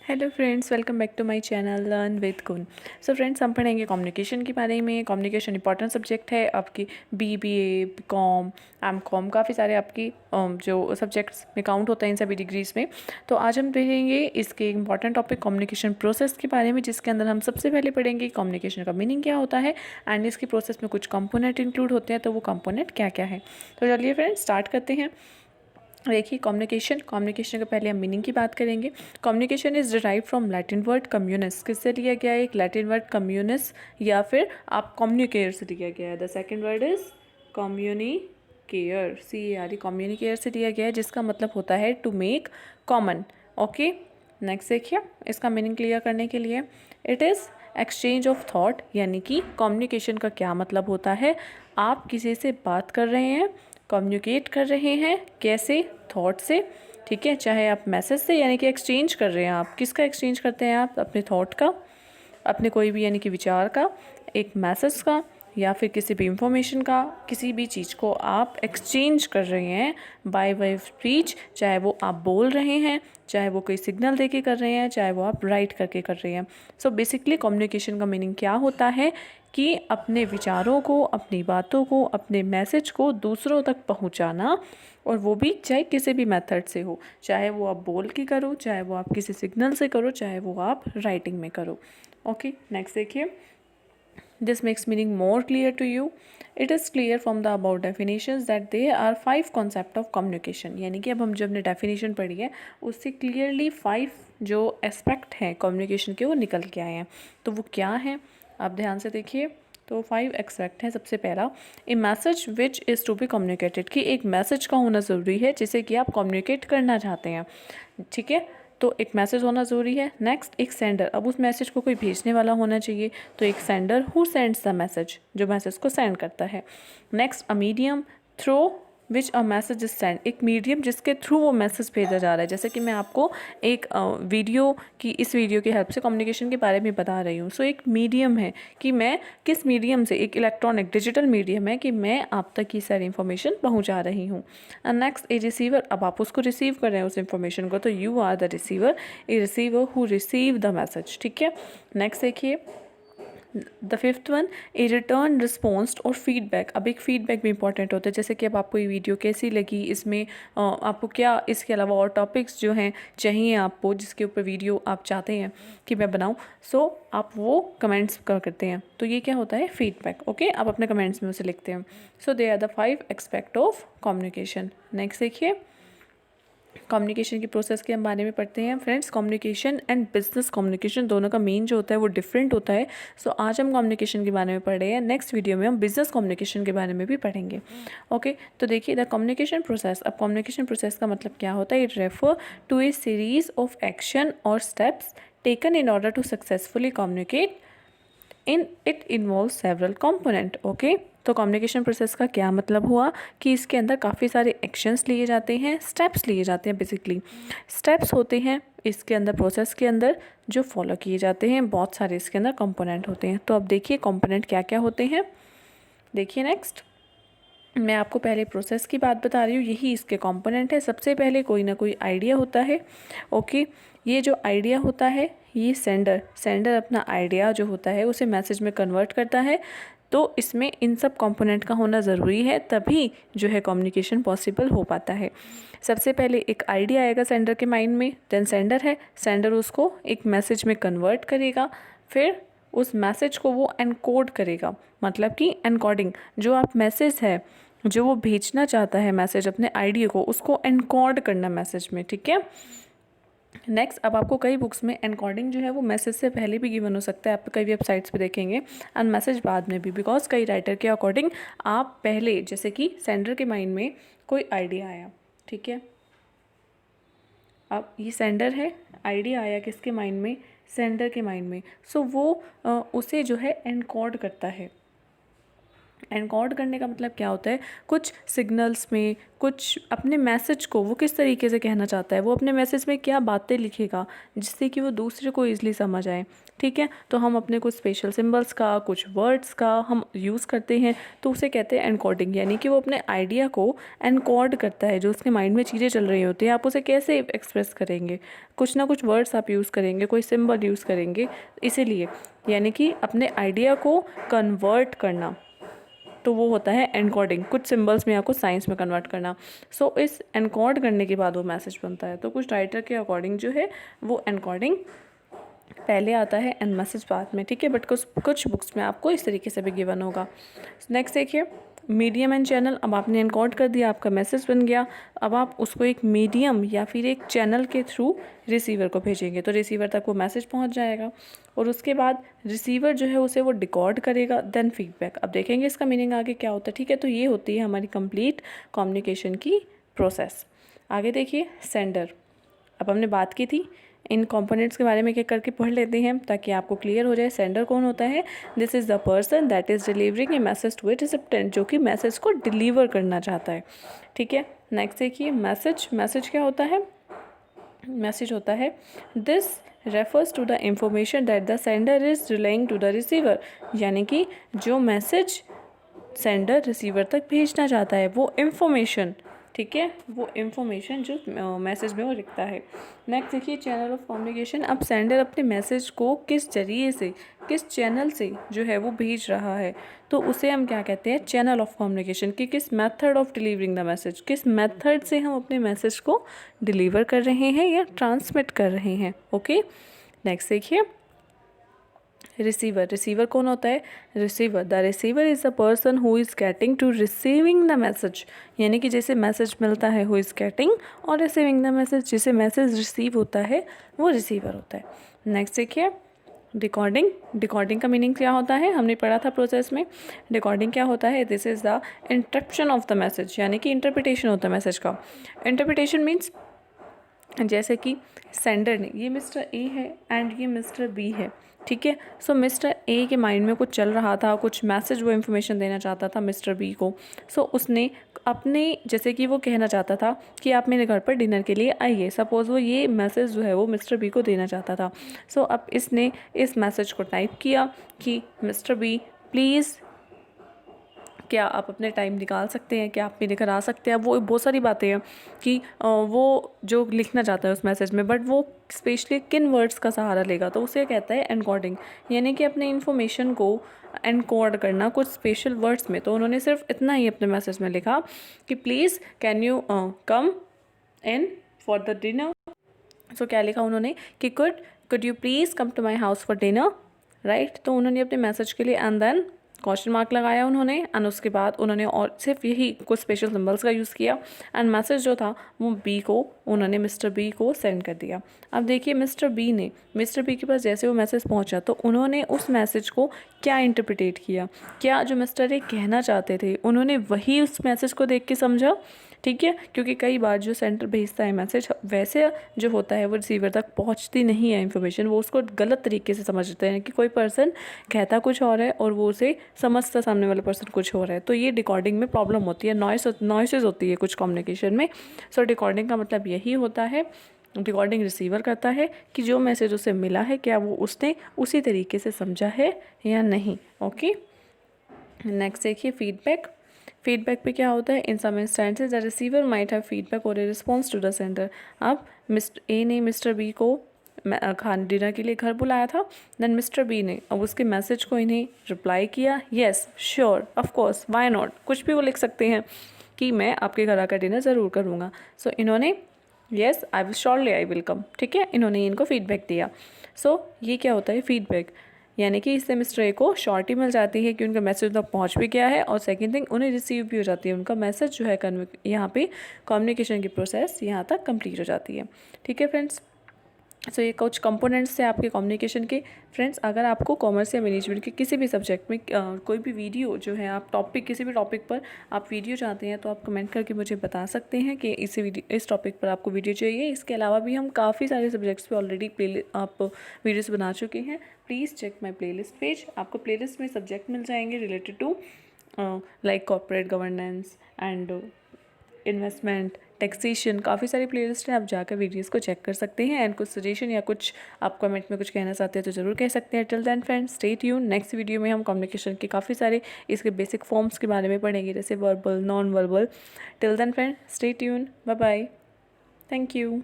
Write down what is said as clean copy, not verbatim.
Hello friends, welcome back to my channel learn with गुण। So friends, हम पढ़ेंगे communication के बारे में। कम्युनिकेशन इंपॉर्टेंट सब्जेक्ट है आपकी बीबीए, बीकॉम, एमकॉम, काफ़ी सारे आपकी जो सब्जेक्ट्स में काउंट होता है इन सभी डिग्रीज में। तो आज हम पढ़ेंगे इसके इंपॉर्टेंट टॉपिक कम्युनिकेशन प्रोसेस के बारे में, जिसके अंदर हम सबसे पहले पढ़ेंगे कम्युनिकेशन का मीनिंग क्या होता है एंड इसकी प्रोसेस में कुछ कंपोनेंट इंक्लूड होते हैं, तो वो कंपोनेंट क्या क्या है। तो चलिए फ्रेंड्स स्टार्ट करते हैं। देखिए, कम्युनिकेशन के पहले हम मीनिंग की बात करेंगे। Communication is derive from Latin word communis. किससे लिया गया है? एक लैटिन वर्ड कम्युनिस, या फिर आप कम्युनिकेयर से लिया गया है। The second word is communicare, CARE, communicare से लिया गया है, जिसका मतलब होता है to make common. Okay, next देखिए इसका मीनिंग क्लियर करने के लिए, it is exchange of thought, यानी कि कम्युनिकेशन का क्या मतलब होता है? आप किसी से बात कर रहे हैं, कम्युनिकेट कर रहे हैं, कैसे? थॉट से, ठीक है। चाहे आप मैसेज से, यानी कि एक्सचेंज कर रहे हैं। आप किसका एक्सचेंज करते हैं? आप अपने थॉट का, अपने कोई भी यानी कि विचार का, एक मैसेज का, या फिर किसी भी इंफॉर्मेशन का, किसी भी चीज़ को आप एक्सचेंज कर रहे हैं बाय वे ऑफ स्पीच। चाहे वो आप बोल रहे हैं, चाहे वो कोई सिग्नल दे के कर रहे हैं, चाहे वो आप राइट करके कर रहे हैं। सो बेसिकली कम्युनिकेशन का मीनिंग क्या होता है कि अपने विचारों को, अपनी बातों को, अपने मैसेज को दूसरों तक पहुंचाना, और वो भी चाहे किसी भी मेथड से हो। चाहे वो आप बोल के करो, चाहे वो आप किसी सिग्नल से करो, चाहे वो आप राइटिंग में करो। ओके, नेक्स्ट देखिए, this makes meaning more clear to you. It is clear from the above definitions that there are 5 concept of communication। यानी कि अब हम जो हमने definition पढ़ी है उससे clearly 5 जो aspect हैं communication के वो निकल के आए हैं। तो वो क्या हैं आप ध्यान से देखिए। तो 5 एस्पेक्ट हैं। सबसे पहला, a message which is to be communicated, कि एक मैसेज का होना ज़रूरी है जिसे कि आप कम्युनिकेट करना चाहते हैं, ठीक है। तो एक मैसेज होना ज़रूरी है। नेक्स्ट, एक सेंडर, अब उस मैसेज को कोई भेजने वाला होना चाहिए, तो एक sender who sends the message, जो मैसेज को सेंड करता है। Next, a medium through which a message is send, एक मीडियम जिसके थ्रू वो मैसेज भेजा जा रहा है। जैसे कि मैं आपको एक वीडियो की, इस वीडियो की हेल्प से कम्युनिकेशन के बारे में बता रही हूँ। सो एक मीडियम है कि मैं किस मीडियम से, एक इलेक्ट्रॉनिक डिजिटल मीडियम है कि मैं आप तक ये सारी इन्फॉर्मेशन पहुँचा रही हूँ। एंड नेक्स्ट, ए रिसीवर, अब आप उसको रिसीव कर रहे हैं उस इन्फॉर्मेशन को, तो you are the receiver, a receiver who receive the message, ठीक है। नेक्स्ट देखिए, the fifth one, a return response और फीडबैक। अब एक फीडबैक भी इंपॉर्टेंट होता है, जैसे कि अब आपको ये वीडियो कैसी लगी, इसमें आपको क्या इसके अलावा और टॉपिक्स जो हैं चाहिए आपको, जिसके ऊपर वीडियो आप चाहते हैं कि मैं बनाऊं, सो आप वो कमेंट्स करते हैं, तो ये क्या होता है? फीडबैक। ओके, आप अपने कमेंट्स में उसे लिखते हैं। So they are the 5 aspect of communication. Next देखिए, कम्युनिकेशन की प्रोसेस के हम बारे में पढ़ते हैं। Friends, communication and business communication दोनों का मेन जो होता है वो डिफरेंट होता है। सो आज हम कम्युनिकेशन के बारे में पढ़ रहे हैं, नेक्स्ट वीडियो में हम बिजनेस कम्युनिकेशन के बारे में भी पढ़ेंगे। ओके, तो देखिए, द कम्युनिकेशन प्रोसेस, अब कम्युनिकेशन प्रोसेस का मतलब क्या होता है? It refer to a series of action और steps taken in order to successfully communicate in it involve several component. Okay, तो कम्युनिकेशन प्रोसेस का क्या मतलब हुआ कि इसके अंदर काफ़ी सारे एक्शंस लिए जाते हैं, स्टेप्स लिए जाते हैं। बेसिकली स्टेप्स होते हैं इसके अंदर, प्रोसेस के अंदर जो फॉलो किए जाते हैं। बहुत सारे इसके अंदर कंपोनेंट होते हैं। तो अब देखिए कंपोनेंट क्या क्या होते हैं। देखिए नेक्स्ट, मैं आपको पहले प्रोसेस की बात बता रही हूँ, यही इसके कंपोनेंट है। सबसे पहले कोई ना कोई आइडिया होता है। ओके, ये जो आइडिया होता है, ये सेंडर अपना आइडिया जो होता है उसे मैसेज में कन्वर्ट करता है। तो इसमें इन सब कंपोनेंट का होना ज़रूरी है, तभी जो है कम्युनिकेशन पॉसिबल हो पाता है। सबसे पहले एक आइडिया आएगा सेंडर के माइंड में, देन सेंडर उसको एक मैसेज में कन्वर्ट करेगा, फिर उस मैसेज को वो एनकोड करेगा। मतलब कि एनकोडिंग, जो आप मैसेज है जो वो भेजना चाहता है मैसेज अपने आइडिया को, उसको एनकोड करना मैसेज में, ठीक है। नेक्स्ट, अब आपको कई बुक्स में एनकोडिंग जो है वो मैसेज से पहले भी गिवन हो सकता है, आप कई वेबसाइट्स पे देखेंगे, एंड मैसेज बाद में भी, बिकॉज कई राइटर के अकॉर्डिंग आप पहले, जैसे कि सेंडर के माइंड में कोई आइडिया आया, ठीक है। अब ये सेंडर है, आइडिया आया किसके माइंड में? सेंडर के माइंड में। सो वो उसे जो है एनकोड करता है। एनकोड करने का मतलब क्या होता है, कुछ सिग्नल्स में कुछ अपने मैसेज को वो किस तरीके से कहना चाहता है, वो अपने मैसेज में क्या बातें लिखेगा जिससे कि वो दूसरे को ईजिली समझ आए। ठीक है, तो हम अपने कुछ स्पेशल सिंबल्स का, कुछ वर्ड्स का हम यूज़ करते हैं, तो उसे कहते हैं एनकोडिंग। यानी कि वो अपने आइडिया को एनकोड करता है, जो उसके माइंड में चीज़ें चल रही होती हैं, आप उसे कैसे एक्सप्रेस करेंगे, कुछ ना कुछ वर्ड्स आप यूज़ करेंगे, कोई सिंबल यूज़ करेंगे, इसीलिए यानी कि अपने आइडिया को कन्वर्ट करना, तो वो होता है एनकोडिंग, कुछ सिंबल्स में या कुछ साइंस में कन्वर्ट करना। सो इस एनकोड करने के बाद वो मैसेज बनता है। तो कुछ राइटर के अकॉर्डिंग जो है वो एनकोडिंग पहले आता है एंड मैसेज बाद में। ठीक है, बट कुछ बुक्स में आपको इस तरीके से भी गिवन होगा। नेक्स्ट देखिए, मीडियम एंड चैनल। अब आपने एनकोड कर दिया, आपका मैसेज बन गया। अब आप उसको एक मीडियम या फिर एक चैनल के थ्रू रिसीवर को भेजेंगे, तो रिसीवर तक वो मैसेज पहुंच जाएगा और उसके बाद रिसीवर जो है उसे वो डिकोड करेगा, देन फीडबैक। अब देखेंगे इसका मीनिंग आगे क्या होता है। ठीक है, तो ये होती है हमारी कंप्लीट कम्युनिकेशन की प्रोसेस। आगे देखिए, सेंडर। अब हमने बात की थी, इन कंपोनेंट्स के बारे में एक एक करके पढ़ लेते हैं ताकि आपको क्लियर हो जाए। सेंडर कौन होता है? This is the person that is delivering a message to a recipient, जो कि मैसेज को डिलीवर करना चाहता है। ठीक है, नेक्स्ट देखिए, मैसेज। मैसेज क्या होता है? मैसेज होता है, this refers to the information that the sender is relaying to the receiver. यानी कि जो मैसेज सेंडर रिसीवर तक भेजना चाहता है वो इन्फॉर्मेशन, ठीक है, वो इन्फॉर्मेशन जो मैसेज में वो लिखता है। नेक्स्ट देखिए, चैनल ऑफ कम्युनिकेशन। अब सेंडर अपने मैसेज को किस जरिए से, किस चैनल से जो है वो भेज रहा है, तो उसे हम क्या कहते हैं? Channel of communication. कि किस method of delivering the message, किस मेथड से हम अपने मैसेज को डिलीवर कर रहे हैं या ट्रांसमिट कर रहे हैं। ओके, नेक्स्ट देखिए, रिसीवर। रिसीवर कौन होता है? Receiver, the receiver is the person who is getting to receiving the message. यानी कि जैसे मैसेज मिलता है हु इज़ गेटिंग, और रिसीविंग द मैसेज, जिसे मैसेज रिसीव होता है वो रिसीवर होता है। नेक्स्ट देखिए, डिकोडिंग। डिकोडिंग का मीनिंग क्या होता है? हमने पढ़ा था प्रोसेस में। डिकोडिंग क्या होता है? This is the interruption of the message, यानी कि इंटरप्रिटेशन होता है मैसेज का। इंटरप्रिटेशन मीन्स जैसे कि सेंडर ने, ये मिस्टर ए है एंड ये मिस्टर बी है। ठीक है, सो मिस्टर ए के माइंड में कुछ चल रहा था, कुछ मैसेज वो इन्फॉर्मेशन देना चाहता था मिस्टर बी को। सो उसने अपने, जैसे कि वो कहना चाहता था कि आप मेरे घर पर डिनर के लिए आइए, सपोज़ वो ये मैसेज जो है वो मिस्टर बी को देना चाहता था। सो अब इसने इस मैसेज को टाइप किया कि मिस्टर बी प्लीज़, क्या आप अपने टाइम निकाल सकते हैं, क्या आप मेरे घर आ सकते हैं। वो बहुत सारी बातें हैं कि वो जो लिखना चाहता है उस मैसेज में, बट वो स्पेशली किन वर्ड्स का सहारा लेगा, तो उसे कहता है एनकोडिंग। यानी कि अपने इन्फॉर्मेशन को एनकोड करना कुछ स्पेशल वर्ड्स में। तो उन्होंने सिर्फ इतना ही अपने मैसेज में लिखा कि please can you come in for the dinner. So क्या लिखा उन्होंने कि could you please come to my house for dinner, right. तो उन्होंने अपने मैसेज के लिए एंड देन क्वेश्चन मार्क लगाया उन्होंने, एंड उसके बाद उन्होंने और सिर्फ यही कुछ स्पेशल सिंबल्स का यूज़ किया, एंड मैसेज जो था वो बी को, उन्होंने मिस्टर बी को सेंड कर दिया। अब देखिए, मिस्टर बी के पास जैसे वो मैसेज पहुंचा तो उन्होंने उस मैसेज को क्या इंटरप्रिटेट किया, क्या जो मिस्टर ए कहना चाहते थे उन्होंने वही उस मैसेज को देख के समझा। ठीक है, क्योंकि कई बार जो सेंटर भेजता है मैसेज वैसे जो होता है वो रिसीवर तक पहुंचती नहीं है इन्फॉर्मेशन, वो उसको गलत तरीके से समझते हैं कि कोई पर्सन कहता कुछ और है और वो उसे समझता सामने वाला पर्सन कुछ और है। तो ये डिकोडिंग में प्रॉब्लम होती है, नॉइसेज होती है कुछ कम्युनिकेशन में। सो डिकोडिंग का मतलब यही होता है, डिकोडिंग रिसीवर करता है कि जो मैसेज उसे मिला है क्या वो उसने उसी तरीके से समझा है या नहीं। ओके, नेक्स्ट देखिए, फीडबैक। फीडबैक पे क्या होता है? In some instances the receiver might have feedback और a response to the sender. अब मिस्टर ए ने मिस्टर बी को खाने डिनर के लिए घर बुलाया था, देन मिस्टर बी ने अब उसके मैसेज को इन्हें रिप्लाई किया, yes sure of course why not, कुछ भी वो लिख सकते हैं कि मैं आपके घर आकर डिनर ज़रूर करूँगा। सो इन्होंने yes I will surely I will come, ठीक है, इन्होंने इनको फीडबैक दिया। सो ये क्या होता है? फीडबैक। यानी कि इससे मिस्टर ए को श्योरिटी मिल जाती है कि उनका मैसेज तक पहुंच भी गया है, और सेकंड थिंग उन्हें रिसीव भी हो जाती है, उनका मैसेज जो है यहाँ पे कम्युनिकेशन की प्रोसेस यहाँ तक कंप्लीट हो जाती है। ठीक है फ्रेंड्स, सो ये कुछ कंपोनेंट्स थे आपके कम्युनिकेशन के। फ्रेंड्स, अगर आपको कॉमर्स या मैनेजमेंट के किसी भी सब्जेक्ट में कोई भी वीडियो जो है, आप टॉपिक किसी भी टॉपिक पर आप वीडियो चाहते हैं तो आप कमेंट करके मुझे बता सकते हैं कि इस टॉपिक पर आपको वीडियो चाहिए। इसके अलावा भी हम काफ़ी सारे सब्जेक्ट्स पे ऑलरेडी आप वीडियोज़ बना चुके हैं। Please check my playlist page, आपको प्लेलिस्ट में सब्जेक्ट मिल जाएंगे related to like corporate governance and investment, taxation, काफ़ी सारी प्लेलिस्ट हैं, आप जाकर वीडियोस को चेक कर सकते हैं। एंड कुछ सजेशन या कुछ आप कमेंट में कुछ कहना चाहते हैं तो ज़रूर कह सकते हैं। Till then friends, stay tune. Next video में हम कम्युनिकेशन के काफ़ी सारे इसके बेसिक फॉर्म्स के बारे में पढ़ेंगे, जैसे verbal, non verbal. Till then friends, stay tune. Bye bye. Thank you.